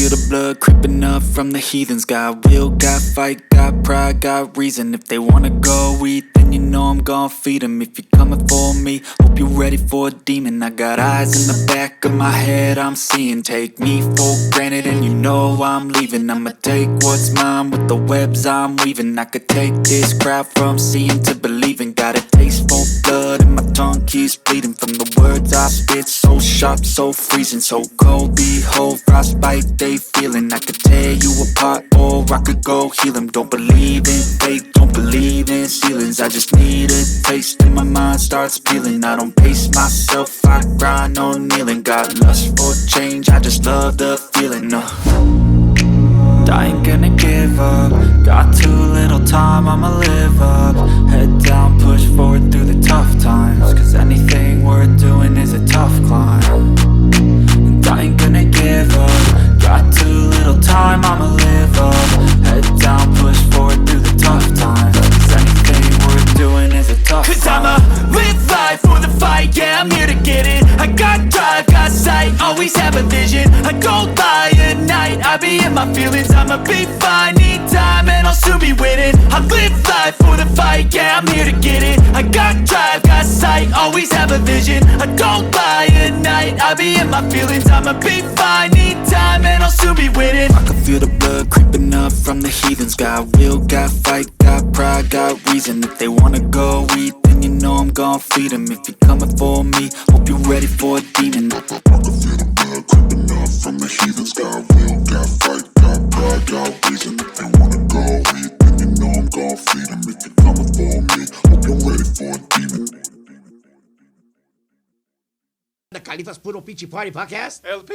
feel the blood creeping up from the heathens. Got will, got fight, got pride, got reason. If they wanna go eat, then you know I'm gon' feed them. If you're coming for me, hope you're ready for a demon. I got eyes in the back of my head, I'm seeing. Take me for granted and you know I'm leaving. I'ma take what's mine with the webs I'm weaving. I could take this crowd from seeing to believing. Got a taste for blood and my tongue keeps bleeding from the words I spit. So sharp, so freezing, so cold. Behold, frostbite they feeling. I could tear you apart or I could go heal them. Don't believe in fate, don't believe in ceilings. I just need a taste and my mind starts peeling. I don't pace myself, I grind on kneeling. Got lust for change, I just love the feeling. I ain't gonna give up. Got too little time, I'ma live up. Head down, push forward through the tough times. Cause anything worth doing is a tough climb. And I ain't gonna give up. Got too little time, I'ma live up. Head down, push forward through the tough times. Cause anything worth doing is a tough climb. Cause I'ma live life for the fight, yeah, I'm here to get it. I got drive, got sight, always have a vision. I don't lie at night, I be in my feelings. I'ma be fine, need time, and I'll soon be winning. I live life for the fight, yeah, I'm here to get it. I got drive, got sight, always have a vision. I don't lie at night, I be in my feelings. I'ma be fine, need time, and I'll soon be winning. I can feel the blood creeping up from the heathens. Got will, got fight, got pride, got reason. If they wanna go eat, then you know I'm gon' feed them. If you're coming for me, hope you're ready for a demon. I can feel the blood creeping up from the heathens. Got will, got fight, got pride, got reason. If they wanna go eat, then you know I'm gon' feed them. If you're coming for me, hope you're ready for a demon. The Kalifazz Puro Pinchi Pari podcast. El pi.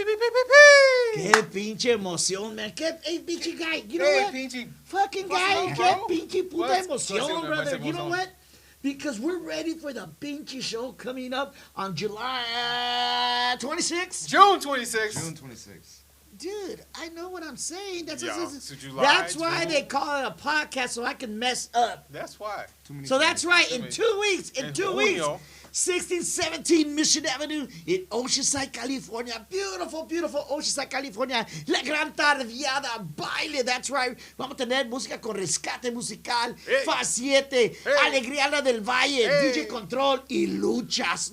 Qué pinche emoción, man. Hey, pinche guy. You know Hey, what? Pinchi. Fucking guy. What's Qué wrong, bro? pinche puta What's- emoción, brother. what's You know emoción? what? Because we're ready for the Pinchi show coming up on July 26th. June 26th. June 26th. Dude, I know what I'm saying. That's So July, that's why June. they call it a podcast, so I can mess up. That's why. Too many So that's right. Too In many. 2 weeks. In In 2 weeks. junio. 1617 Mission Avenue in Oceanside, California. Beautiful, beautiful Oceanside, California. La Gran Tardeada, baile. That's right. Vamos a tener música con rescate musical. Hey. Fa 7. Hey. Alegría la del Valle. Hey. DJ Control y luchas.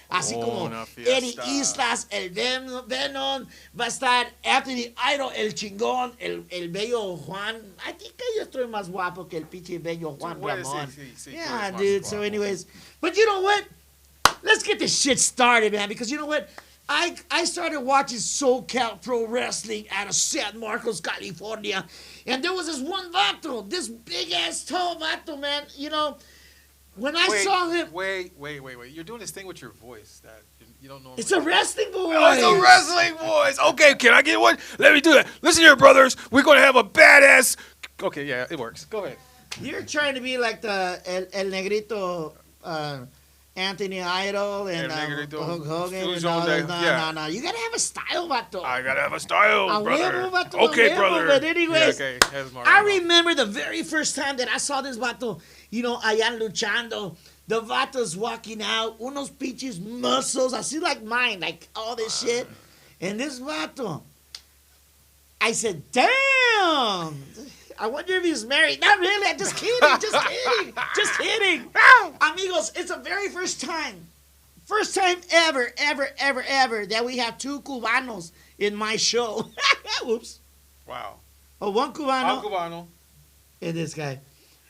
Así como Una fiesta. Eddie Islas, el Venom. Va a estar Anthony Idol, el chingón. El bello Juan. I think que yo estoy más guapo que el pinche bello Juan Ramón. Sí, Yeah, tú eres dude. más So, guapo. anyways, but you know what? Let's get this shit started, man. Because you know what? I started watching SoCal Pro Wrestling out of San Marcos, California, and there was this one vato, this big ass tall vato, man. You know, when I saw him, Wait. You're doing this thing with your voice that you don't normally. it's a wrestling boy. Oh, it's a wrestling voice. Okay, can I get one? Let me do that. Listen here, brothers. We're going to have a badass. Okay, yeah, it works. Go ahead. You're trying to be like the El Negrito. Anthony Idol and El Negrito. Hulk Hogan and Fusion all day, that. yeah. No. You gotta have a style, vato. I got to have a style, A brother. huevo, vato, Okay, a huevo, brother. but anyways, Yeah, okay. That's my I right. remember the very first time that I saw this vato, you know, allá luchando. The vato's walking out, unos pinches muscles, así like mine, like all this shit. And this vato, I said, damn. I wonder if he's married. Not really. I'm just kidding. Just kidding. Amigos, it's the very first time ever that we have two Cubanos in my show. Oops. Wow. Oh, one Cubano I'm Cubano. and this guy.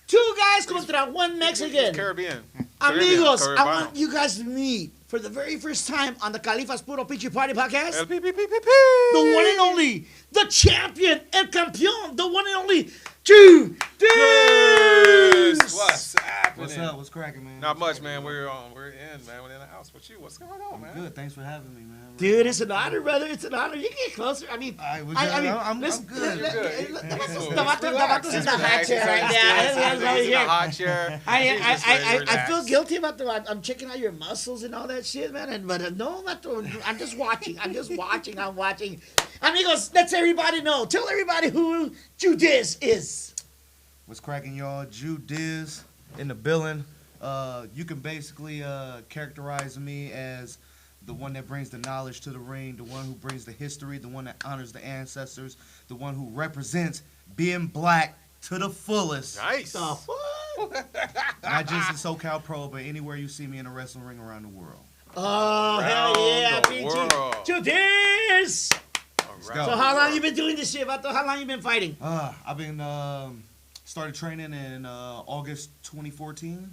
Two guys contra one Mexican. Caribbean. Amigos, I Caribbean. want you guys to meet for the very first time on the Kalifazz Puro Pinchi Pari podcast. El pi. The one and only, the champion, el campeón, the one and only, Ju Dizz. What's happening? What's up? What's cracking, man? Not much, man. We're in, man. We're in the house. What you? What's going on, man? Good. Thanks for having me, man. Dude, it's an honor, brother. It's an honor. You can get closer. I mean, I'm good. I'm good. You're good. The Relax. vato's in the hot chair right now. He's in the hot chair. I feel guilty about I'm checking out your muscles and all that shit, man. But no, vato, I'm just watching. I'm watching. Amigos, let's everybody know. Tell everybody who Ju Dizz is. What's cracking, y'all? Ju Dizz in the building. You can basically characterize me as the one that brings the knowledge to the ring, the one who brings the history, the one that honors the ancestors, the one who represents being black to the fullest. Nice. The fuck? Not just in SoCal Pro, but anywhere you see me in a wrestling ring around the world. Oh, hell yeah, the PG. world. Ju Dizz. All Let's right. go. So how long you been doing this shit, Vato? How long you been fighting? I've been started training in August 2014.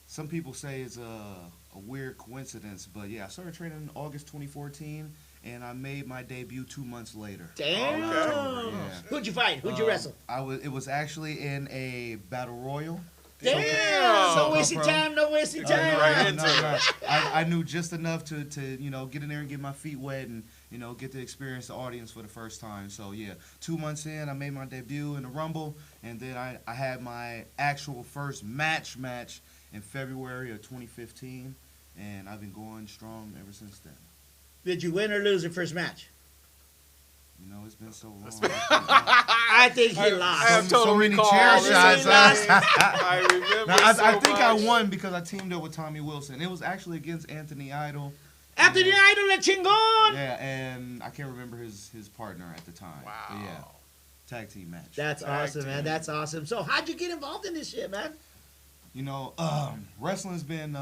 Some people say it's a weird coincidence, but yeah, I started training in August 2014, and I made my debut 2 months later. Damn. Okay. Yeah. Who'd you fight? Who'd you wrestle? It was actually in a battle royal. Damn. Damn. No wasting time. No wasting time. right into I knew just enough to get in there and get my feet wet and get to experience the audience for the first time. So yeah, 2 months in, I made my debut in the Rumble, and then I had my actual first match in February of 2015, and I've been going strong ever since then. Did you win or lose your first match? It's been so long. I think he I lost. have total so many recall. chair This shots. is- Last- I remember Now, so I think I much. won because I teamed up with Tommy Wilson. It was actually against Anthony Idol. After the idol, le chingón. Yeah, and I can't remember his partner at the time. Wow. But yeah, tag team match. That's Tag awesome, man. team. That's awesome. So how'd you get involved in this shit, man? Wrestling's been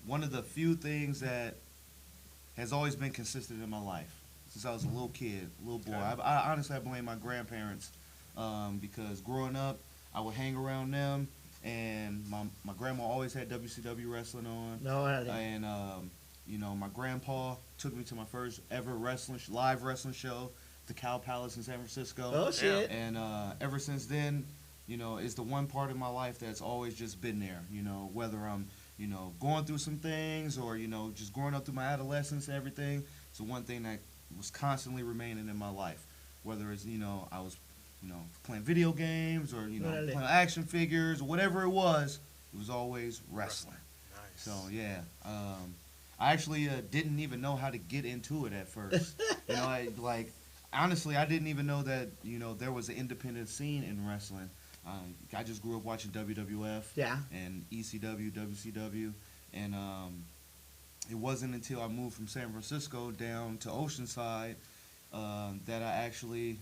one of the few things that has always been consistent in my life since I was a little kid, little boy. Okay. I honestly blame my grandparents because growing up, I would hang around them, and my grandma always had WCW wrestling on. No, I didn't. And my grandpa took me to my first ever live wrestling show, the Cow Palace in San Francisco. Oh shit. And ever since then, it's the one part of my life that's always just been there. Whether I'm, going through some things or, just growing up through my adolescence and everything. It's the one thing that was constantly remaining in my life. Whether it's, I was, playing video games or, Really? playing action figures or whatever it was always wrestling. Nice. So, yeah. I actually didn't even know how to get into it at first. Honestly, I didn't even know that, there was an independent scene in wrestling. I just grew up watching WWF Yeah. and ECW, WCW, and it wasn't until I moved from San Francisco down to Oceanside that I actually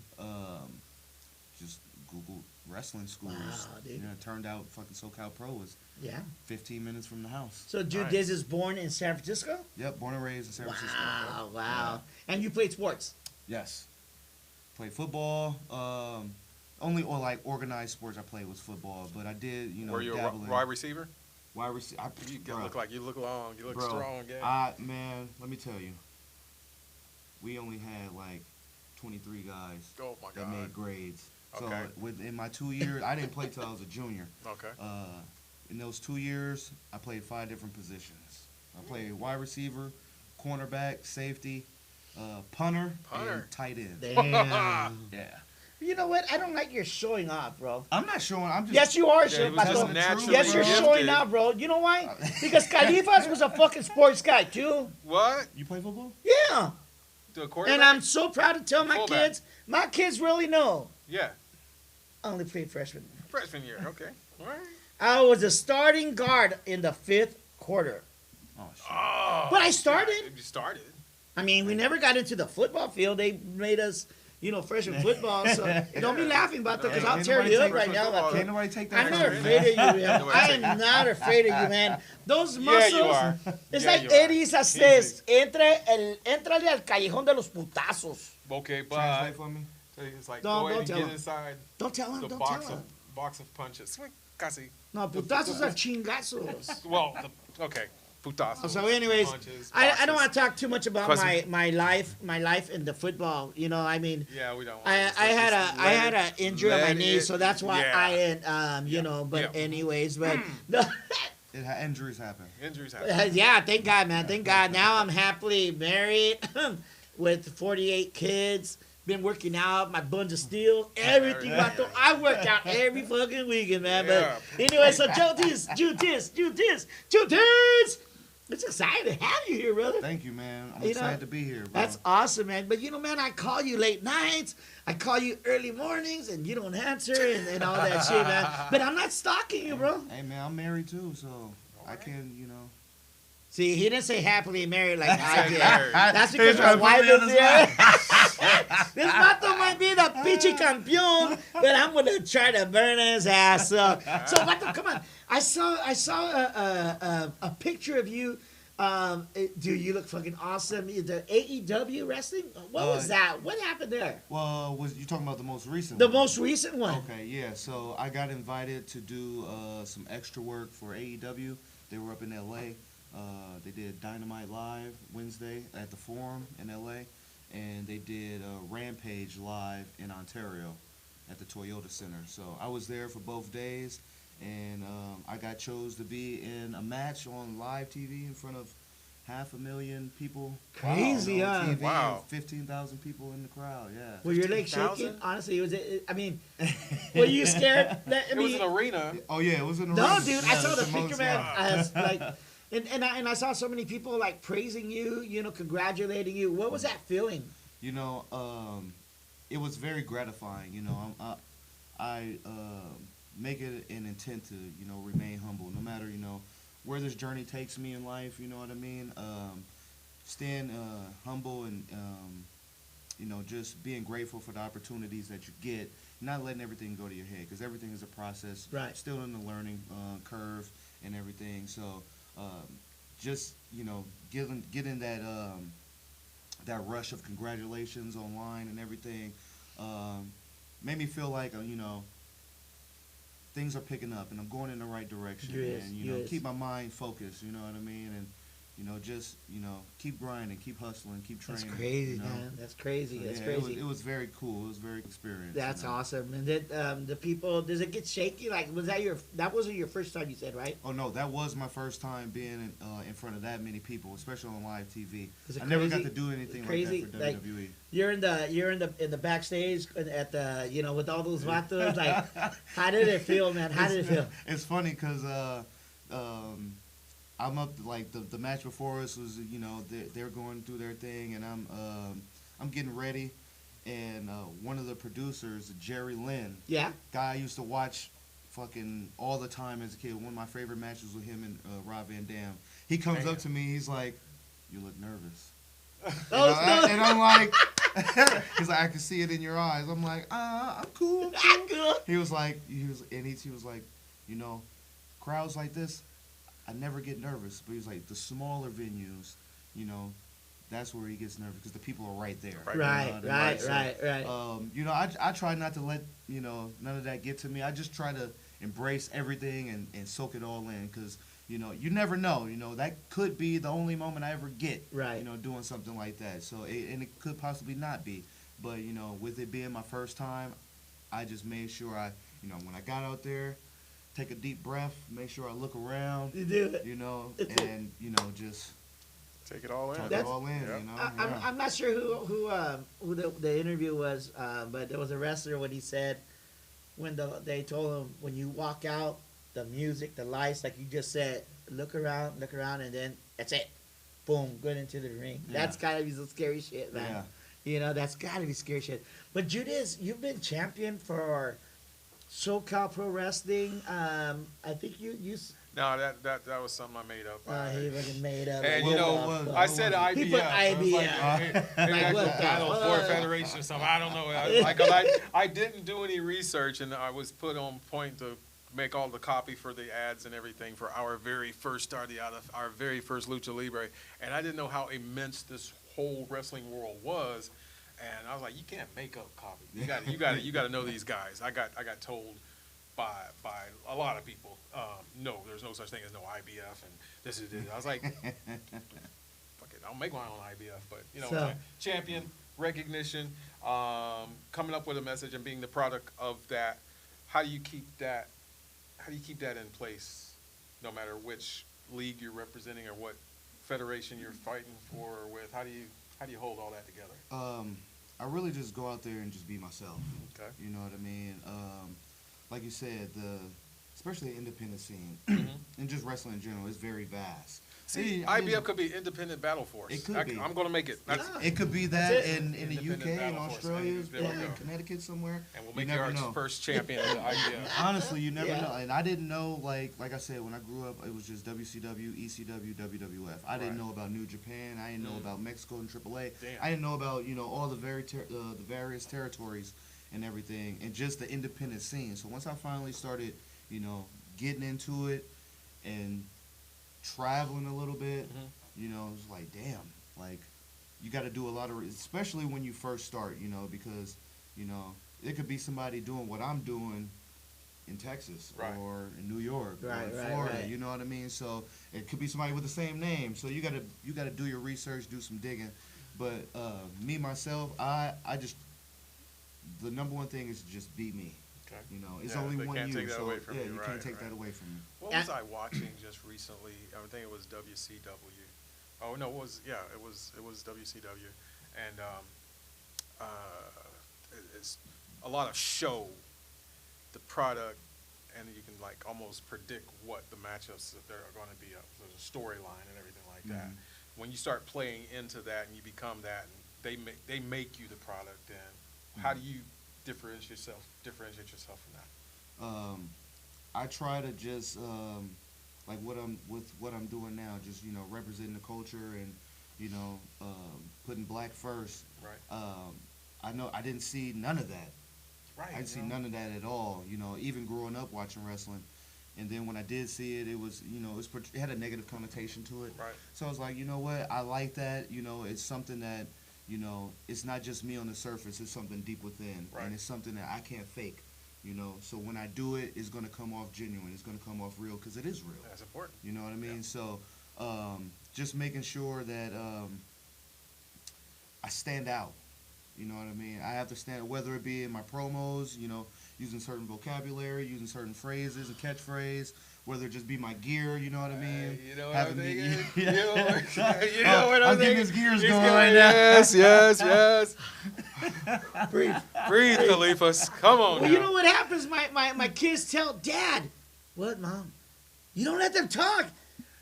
just Googled wrestling schools. Wow, dude. It turned out fucking SoCal Pro was Yeah. 15 minutes from the house. So Ju Nice. Dizz is born in San Francisco? Yep, born and raised in San Francisco. Wow. And you played sports? Yes. Played football. Only organized sports I played was football, but I did, Were you a dabble in wide receiver? wide receiver. You look long. You look Bro, strong. Yeah. Man, let me tell you, we only had 23 guys Oh my that God. made grades. Okay. So within my 2 years, I didn't play till I was a junior. Okay. In those 2 years, I played 5 different positions. I played wide receiver, cornerback, safety, punter, and tight end. Damn. Yeah. You know what? I don't like your showing off, bro. I'm not showing. I'm just. Yes, you are, Yeah, shit, he was just Pato. naturally Yes, you're gifted. showing off, bro. You know why? Because Kalifazz was a fucking sports guy, too. What? You play football? Yeah. To a quarterback? And I'm so proud to tell Fullback. my kids really know. Yeah. I only played freshman. Freshman year. Okay. All right. I was a starting guard in the 5th quarter. Oh shit. Oh. But I started. You started. I mean, we never got into the football field. They made us, freshman football. So don't be laughing about that because I'll Can't tear nobody you up take right freshman now. football. Vato. Can't nobody take that. I'm not from you. afraid of you, man. Nobody I take am not afraid of you, man. Those muscles. Yeah, you are. It's Yeah, like you are. Eddie says, entrale al callejón de los putazos. Okay, but Translate for me. it's like No, go ahead don't and tell get him. inside Don't tell him. the Don't box tell of him. box of punches. Swing, casi. No, putazos are chingazos. Well, okay, putazos. So, anyways, punches, I boxes. don't want to talk too much about Quasi- my life in the football. I mean, Yeah, we don't. I had a injury on my knee, so that's why yeah. I didn't But Yeah. anyways, but no, Injuries happen. Injuries happen. yeah, thank God, man, thank God. Now I'm happily married with 48 kids. Been working out, my buns of steel, everything. Yeah. I work out every fucking weekend, man. Yeah. But anyway, so Ju Dizz. It's exciting to have you here, brother. Thank you, man. I'm You excited know, to be here, bro. That's awesome, man. But man, I call you late nights. I call you early mornings, and you don't answer and all that shit, man. But I'm not stalking you, bro. Hey, man, I'm married too, so I can, See, he didn't say happily married like I said did. married. That's because He's my trying to wife put me on is the here. This vato might be the pichi campeón, but I'm gonna try to burn his ass up. So, vato, come on. I saw a picture of you. Dude, you look fucking awesome. The AEW wrestling. What was that? What happened there? Well, was you talking about the most recent? The one? most recent one. Okay, yeah. So I got invited to do some extra work for AEW. They were up in LA. They did Dynamite Live Wednesday at the Forum in LA, and they did Rampage Live in Ontario at the Toyota Center. So I was there for both days, and I got chose to be in a match on live TV in front of 500,000 people. Crazy, huh? TV, Wow. 15,000 people in the crowd. Yeah. Were your legs 15,000? shaking? Honestly, was it? I mean, were you scared? It was an arena. Oh yeah, it was in the No, ring. dude, Yeah, I saw it's the picture, most- man. I was like, and I saw so many people like praising you, congratulating you. What was that feeling? You know, it was very gratifying. You know, I make it an intent to remain humble, no matter where this journey takes me in life. You know what I mean? Staying humble and just being grateful for the opportunities that you get. Not letting everything go to your head, because everything is a process. Right. Still in the learning curve and everything. So just getting that rush of congratulations online and everything made me feel like things are picking up and I'm going in the right direction. Yes, And yes. keep my mind focused. You know what I mean? And just keep grinding, keep hustling, keep That's training. crazy, you know? man. That's crazy. So, That's yeah, crazy. It was very cool. It was very experience. That's awesome. And then the people, does it get shaky? Like, that wasn't your first time, you said, right? Oh no, that was my first time being in front of that many people, especially on live TV. Is it I never got crazy? to do anything Crazy? like that Like, for WWE. You're in the backstage at the with all those vatos. Like, how did it feel, man? How did it feel? It's funny because I'm up like the match before us was they're going through their thing and I'm getting ready, and one of the producers, Jerry Lynn, Yeah. guy I used to watch fucking all the time as a kid. One of my favorite matches with him and Rob Van Dam. He comes up to me, he's like, "You look nervous." And I'm like, he's like, "I can see it in your eyes." I'm like, I'm cool. I'm good. He was like, he was like, crowds like this, I never get nervous. But he was like, the smaller venues, that's where he gets nervous because the people are right there. Right. So, I try not to let none of that get to me. I just try to embrace everything and soak it all in because you never know. That could be the only moment I ever get. Right. Doing something like that. So and it could possibly not be, but with it being my first time, I just made sure when I got out there, take a deep breath, make sure I look around. You do it. And just Take it all in. take it all in. Yeah. I'm not sure who the interview was, but there was a wrestler when he said they told him when you walk out, the music, the lights, like you just said, look around, and then that's it. Boom, good into the ring. Yeah. That's gotta be some scary shit, man. Yeah. That's gotta be scary shit. But Ju Dizz, you've been champion for SoCal Pro Wrestling. I think you No, that was something I made up. he fucking made up. And What I said IBF. He put I was like, IBF. like what the Battle fuck? Sport Federation or something. I don't know. I didn't do any research, and I was put on point to make all the copy for the ads and everything for our very first started out of our very first Lucha Libre, and I didn't know how immense this whole wrestling world was. And I was like, you can't make up copy. You got to know these guys. I got told by a lot of people, no, there's no such thing as no IBF, and this is it. I was like, fuck it, I'll make my own IBF. But So- champion recognition, coming up with a message and being the product of that. How do you keep that? How do you keep that in place, no matter which league you're representing or what federation you're fighting for or with? How do you hold all that together? I really just go out there and just be myself. Okay. You know what I mean? Like you said, especially the independent scene Mm-hmm. and just wrestling in general, is very vast. See, I IBF could be Independent Battle Force. It could be. I'm going to make it. That's, It could be that That's it. in the Independent UK, in Battle Force. Australia, There we in go. Connecticut somewhere. and we'll You make you never our know. first champion of the IBF. Honestly, you never Yeah. know. And I didn't know, like I said, when I grew up, it was just WCW, ECW, WWF. I didn't Right. know about New Japan. I didn't know about Mexico and AAA. Damn. I didn't know about, all the the various territories and everything, and just the independent scene. So once I finally started, getting into it and traveling a little bit, Mhm. it was like, damn, like, you got to do a lot of, especially when you first start, because, it could be somebody doing what I'm doing in Texas Right. or in New York or Right, in right, Florida, right. you know what I mean? So it could be somebody with the same name. So you gotta do your research, do some digging. But me myself, I just, the number one thing is to just be me. Okay. It's Yeah, only they one can't you. take that So away from yeah, you, you right, can't take right. that away from you. What was I watching just recently? I think it was WCW. Oh no, it was WCW, and it's a lot of show, the product, and you can like almost predict what the matchups that there are going to be. There's a storyline and everything like that. When you start playing into that and you become that, and they make you the product, then how do you differentiate yourself from that? I try to just like what I'm doing now, just representing the culture and putting black first. Right. I know I didn't see none of that. Right. I didn't see none of that at all. Even growing up watching wrestling, and then when I did see it, it was it had a negative connotation to it. Right. So I was like, you know what, I like that. It's something that it's not just me on the surface. It's something deep within, Right. and it's something that I can't fake. So when I do it, it's gonna come off genuine. It's gonna come off real because it is real. That's important. You know what I mean? Yeah. So just making sure that I stand out. You know what I mean? I have to stand, whether it be in my promos, using certain vocabulary, using certain phrases, a catchphrase, whether it just be my gear, you know what I mean? You know what Having I'm me- thinking? Yeah. You know what I'm I'm getting thinking? his gears He's going getting- right now. Yes. Breathe. Breathe, Kalifazz. Come on. Well, now. you know what happens? My kids tell Dad, "What, Mom? You don't let them talk."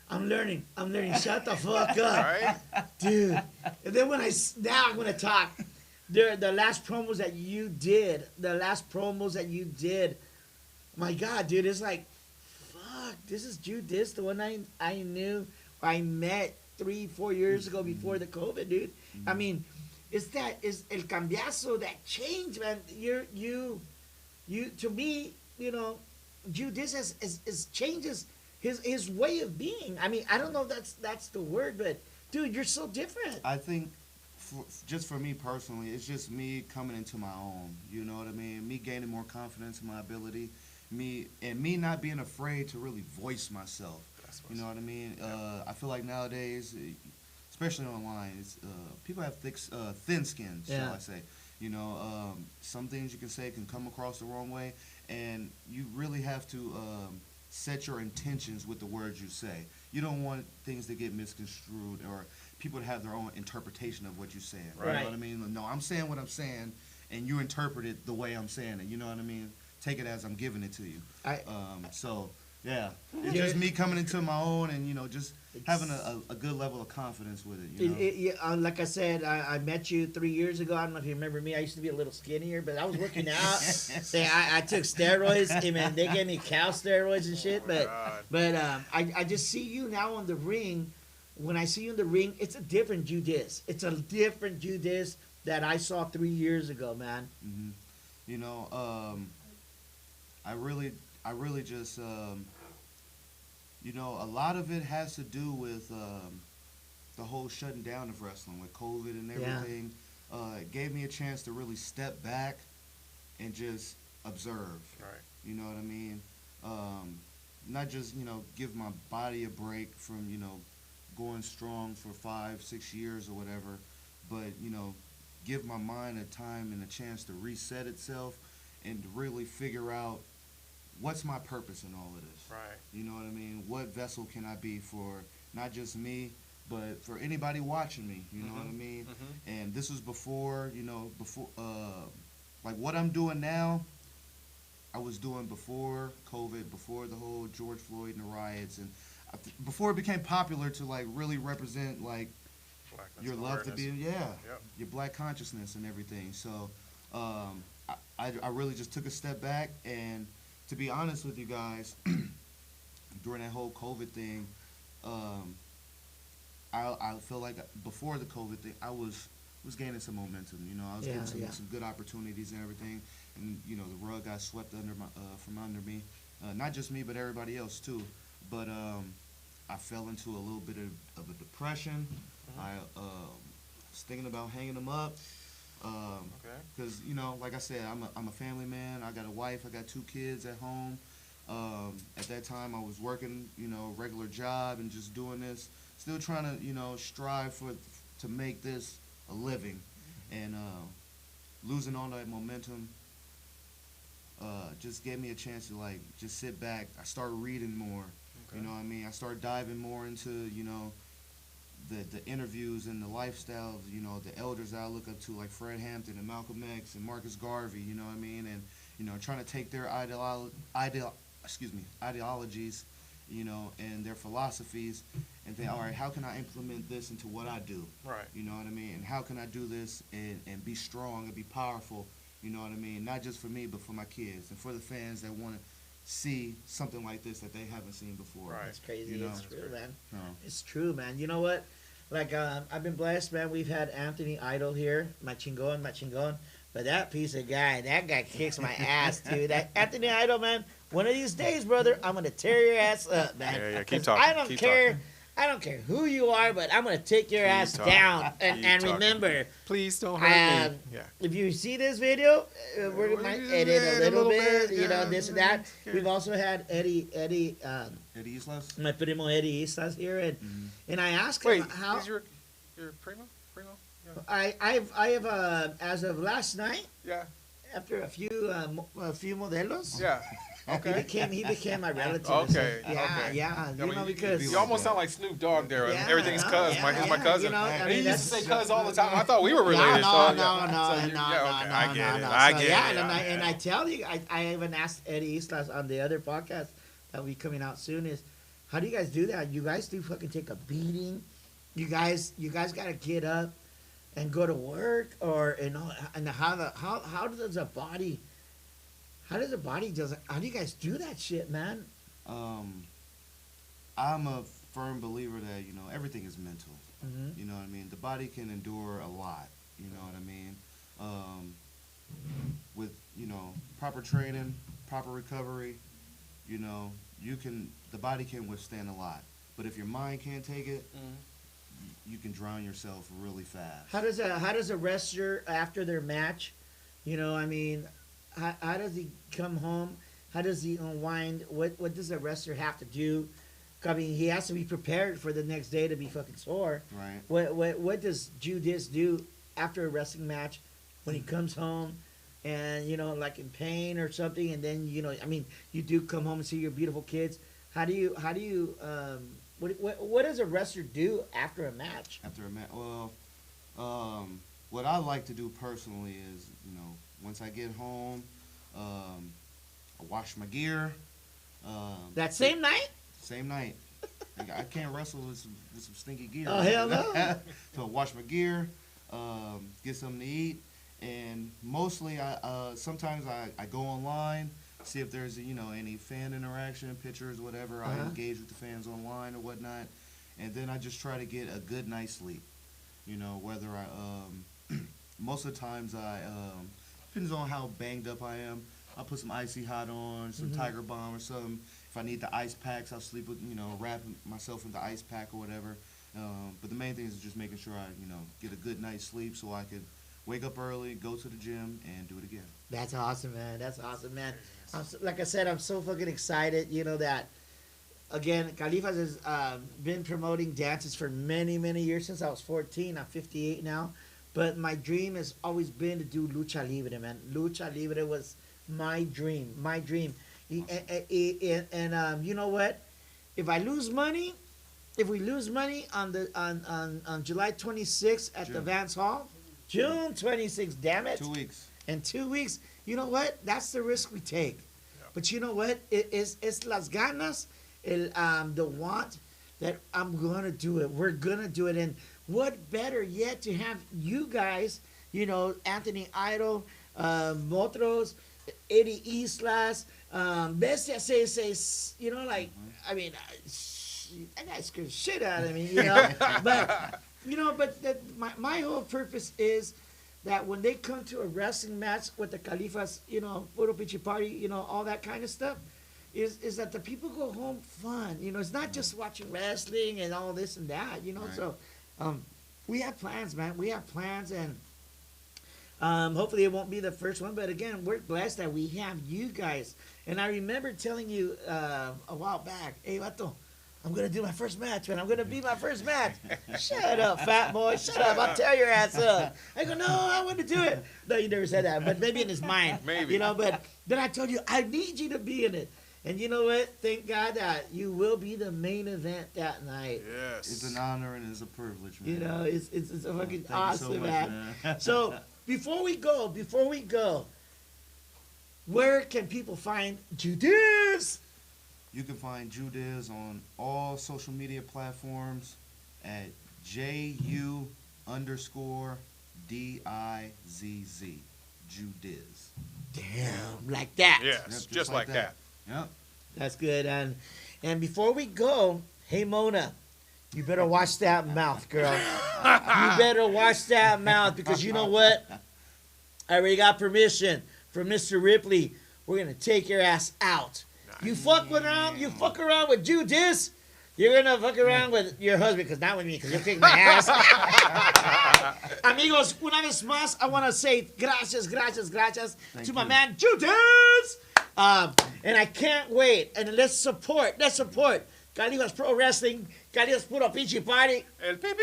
I'm learning. Shut the fuck up, Right? dude. And then now I'm gonna talk. The last promos that you did, my God, dude, it's like, fuck. This is Ju Dizz, the one I knew, I met 3-4 years ago before the COVID, dude. I mean, it's el cambiazo, that change, man. You to me, Ju Dizz is changes his way of being. I mean, I don't know if that's the word, but dude, you're so different. I think, just for me personally, it's just me coming into my own. You know what I mean? Me gaining more confidence in my ability. Me not being afraid to really voice myself. That's You know what I mean? I feel like nowadays, especially online, people have thin skin, shall Yeah. I say. Some things you can say can come across the wrong way, and you really have to set your intentions with the words you say. You don't want things to get misconstrued or people to have their own interpretation of what you're saying. You Right. know what I mean? No, I'm saying what I'm saying, and you interpret it the way I'm saying it. You know what I mean? Take it as I'm giving it to you. So yeah, it's just me coming into my own and just having a good level of confidence with it. Like I said, I met you 3 years ago. I don't know if you remember me. I used to be a little skinnier, but I was working out. I took steroids. I mean, they gave me cow steroids and shit. But I just see you now on the ring. When I see you in the ring, it's a different Ju Dizz. It's a different Ju Dizz that I saw 3 years ago, man. Mm-hmm. I really just, a lot of it has to do with the whole shutting down of wrestling with COVID and everything. It gave me a chance to really step back and just observe. Right. You know what I mean? Not just, give my body a break from, going strong for 5-6 years or whatever, but, give my mind a time and a chance to reset itself and to really figure out what's my purpose in all of this. Right. You know what I mean? What vessel can I be for not just me, but for anybody watching me? You know what I mean? Mm-hmm. And this was before, like what I'm doing now, I I was doing before COVID, before the whole George Floyd and the riots, and before it became popular to like really represent like Blackness your and love to be, awareness. your black consciousness and everything. So I really just took a step back, and to be honest with you guys, during that whole COVID thing, I feel like before the COVID thing, I was gaining some momentum. You know, I was getting some good opportunities and everything, and you know, the rug got swept under from under me. Not just me, but everybody else too. But I fell into a little bit of a depression. I was thinking about hanging them up. Because you know, like I said, I'm a family man. I got a wife. I got 2 kids at home. At that time, I was working, you know, a regular job and just doing this, still trying to, you know, strive to make this a living, and losing all that momentum just gave me a chance to like just sit back. I started reading more. You know what I mean? I started diving more into, you know, the interviews and the lifestyle of, you know, the elders that I look up to, like Fred Hampton and Malcolm X and Marcus Garvey, you know what I mean? And, you know, trying to take their ideologies, you know, and their philosophies, and think, all right, how can I implement this into what I do? Right. You know what I mean? And how can I do this and be strong and be powerful, you know what I mean? Not just for me, but for my kids and for the fans that want to see something like this that they haven't seen before. Right. It's crazy. You know? It's true, man. No. It's true, man. You know what? Like, I've been blessed, man. We've had Anthony Idol here, Machingon. But that piece of guy, that guy kicks my ass, dude. That Anthony Idol, man. One of these days, brother, I'm gonna tear your ass up, man. Yeah, keep 'Cause talking. I don't keep care. Talking. I don't care who you are, but I'm gonna take your ass talking. down. And Talking. remember, Please don't hurt me. Yeah. if you see this video, we might edit a little bit, you know, this and that. Yeah. We've also had Eddie Islas? my primo Eddie Islas here, and I asked him Wait, how. is your primo? Yeah. I have as of last night, Yeah. after a few modelos. Yeah. Okay. He became my relative. Okay, Yeah, okay. yeah. You I mean, know, because you almost sound like Snoop Dogg there. Yeah, Everything's no, cuz. yeah, He's my yeah, cousin. you know, I And mean, he used to that's- say cuz all the time. I thought we were related. No, so, no, yeah. no, So you- no, yeah, okay. no, I get it. no. I So, get yeah, it. and I tell you, I even asked Eddie Islas on the other podcast that will be coming out soon is, how do you guys do that? You guys do fucking take a beating. You guys got to get up and go to work, or and how does the body how do you guys do that shit, man? I'm a firm believer that, you know, everything is mental. Mm-hmm. You know what I mean? The body can endure a lot. You know what I mean? With, you know, proper training, proper recovery, you know, the body can withstand a lot. But if your mind can't take it, you can drown yourself really fast. How does a wrestler after their match, you know, I mean, how does he come home? How does he unwind? What does a wrestler have to do? I mean, he has to be prepared for the next day to be fucking sore. Right. What does Ju Dizz do after a wrestling match when he comes home and, you know, like in pain or something, and then, you know, I mean, you do come home and see your beautiful kids. How do you what does a wrestler do after a match? After a match, well, what I like to do personally is, you know, once I get home, I wash my gear. That same night? Same night. I can't wrestle with some stinky gear. Oh, hell no. So I wash my gear, get something to eat, and mostly sometimes I go online, see if there's, you know, any fan interaction, pictures, whatever. I engage with the fans online or whatnot, and then I just try to get a good night's sleep. You know, whether most of the times depends on how banged up I am. I'll put some Icy Hot on, some Tiger Balm or something. If I need the ice packs, I'll sleep with, you know, wrap myself in the ice pack or whatever. But the main thing is just making sure I, you know, get a good night's sleep so I could wake up early, go to the gym, and do it again. That's awesome, man. That's awesome, man. Like I said, I'm so fucking excited, you know, that, again, Kalifazz has been promoting dances for many, many years, since I was 14. I'm 58 now. But my dream has always been to do lucha libre, man. Lucha libre was my dream. Awesome. And you know what? If we lose money on July 26th at the Vance Hall, June 26th, damn it. 2 weeks. In 2 weeks, you know what? That's the risk we take. But you know what? It's las ganas, the want that I'm going to do it. We're going to do it. And what better yet to have you guys, you know, Anthony Idol, Motros, Eddie Islas, Bestia says, you know, like, I mean, that guy scares shit out of me, you know. But, you know, my whole purpose is that when they come to a wrestling match with the Kalifazz, you know, Puro Pinchi Pari, you know, all that kind of stuff, is that the people go home fun. You know, it's not just watching wrestling and all this and that, you know. Right. So we have plans, man. We have plans, and hopefully it won't be the first one. But again, we're blessed that we have you guys. And I remember telling you a while back, hey, Vato, I'm going to do my first match, man. I'm going to be my first match. Shut up, fat boy. Shut up. I'll tear your ass up. I go, no, I want to do it. No, you never said that, but maybe in his mind. Maybe. You know, but then I told you, I need you to be in it. And you know what? Thank God that you will be the main event that night. Yes. It's an honor and it's a privilege, man. You know, it's a fucking awesome, so much, man. man. So before we go, where can people find Ju Dizz? You can find Ju Dizz on all social media platforms at JU_DIZZ. Ju Dizz. Damn, like that. Yes, Yep, just like that. Yep. That's good. And before we go, hey Mona, you better watch that mouth, girl. You better watch that mouth, because you know what? I already got permission from Mr. Ripley. We're gonna take your ass out. You fuck around with Ju Dizz, you're gonna fuck around with your husband, because not with me, because you'll kick my ass. Amigos, una vez más, I want to say gracias to my man Ju Dizz. And I can't wait. And let's support Kalifazz Pro Wrestling, Kalifazz Puro Pinchi Pari, El P.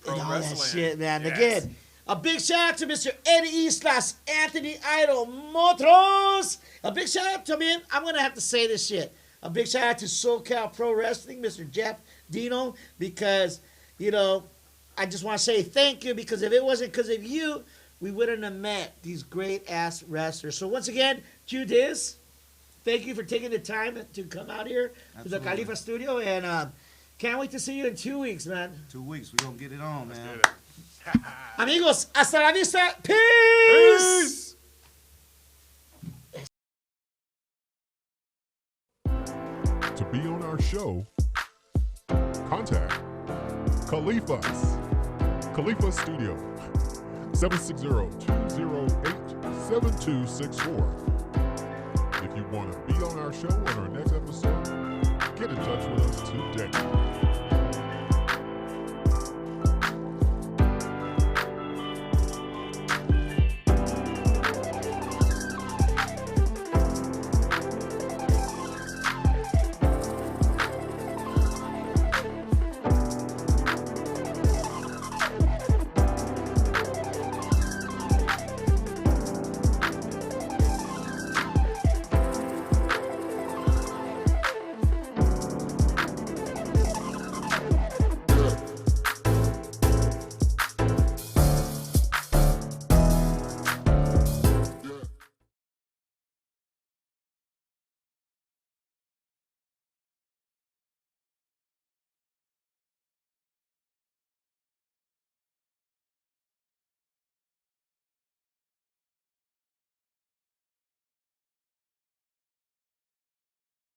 Pro and all Wrestling. that shit, man. Yes. Again, a big shout out to Mr. Eddie Islas, Anthony Idol, Motros. A big shout out to me. I'm going to have to say this shit. A big shout out to SoCal Pro Wrestling, Mr. Jeff Dino, because, you know, I just want to say thank you, because if it wasn't because of you, we wouldn't have met these great-ass wrestlers. So once again, Ju Dizz, thank you for taking the time to come out here to the Kalifazz studio, and can't wait to see you in 2 weeks, man. 2 weeks. We're going to get it on, man. Let's get it. Amigos, hasta la vista. Peace. To be on our show, contact Kalifazz. Kalifazz Studio, 760-208-7264. If you want to be on our show on our next episode, get in touch with us today.